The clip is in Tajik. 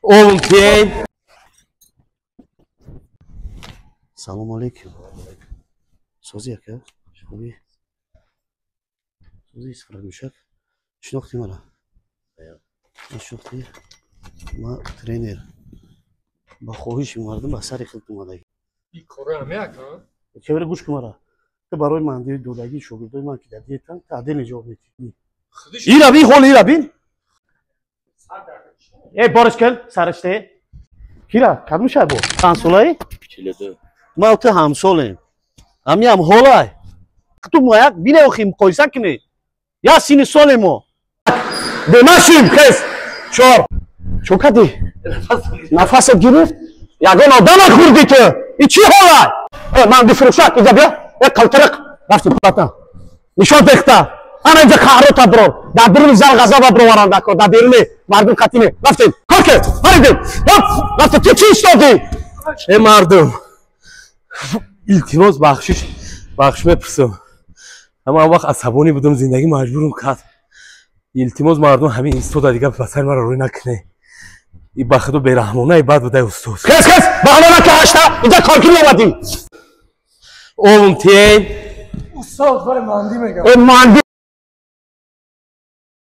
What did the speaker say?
Oğlum Салом алейкум. Сози ака, шуби. Сози исфрагушак. Шинохти мара? Шинохти. Ма тренер. Ба хоҳиши мардум ба сари хилт омадаги. این کارو همه اکن؟ چهره گوش کن مرا. تو برای مهندی دولتی شاگردای من که در دیتن تعدیل ایجاب می‌کنی. این را بین خول این را بین. ای بارش کن سرشته. کیرا کدوم شب بود؟ چند ساله‌ای؟ 42 ما تو همسالیم. همی هم حالای. تو مایک بینه خیم مقایسه کنی. یا سین سال ما. دماشیم خس. چهار. چون کدی؟ نفس گرفت. یگان آدم خوردی تو. این چی حالای؟ من بفروشم اینجا بیا. یک کلترک رفتی پاتم. نشان بختا. آن اینجا کارو تبرو. در بیرون زال غذا برو وارد کن. در بیرون مردم کاتینه. رفتی. کارکه. مردم. رفتی تو چی استادی؟ ای مردم التماس بخش بپرسم اما وقت عصبانی بودم زندگی مجبورم کرد التماس مردم همین استاد دیگه بسر مرا روی نکنه این بخدو بیرحمانه بد بوده استاد کس بهانه نکه هشتا اینجا کارگیر اومدی oğlum استاد کار مهندی میگم مهندی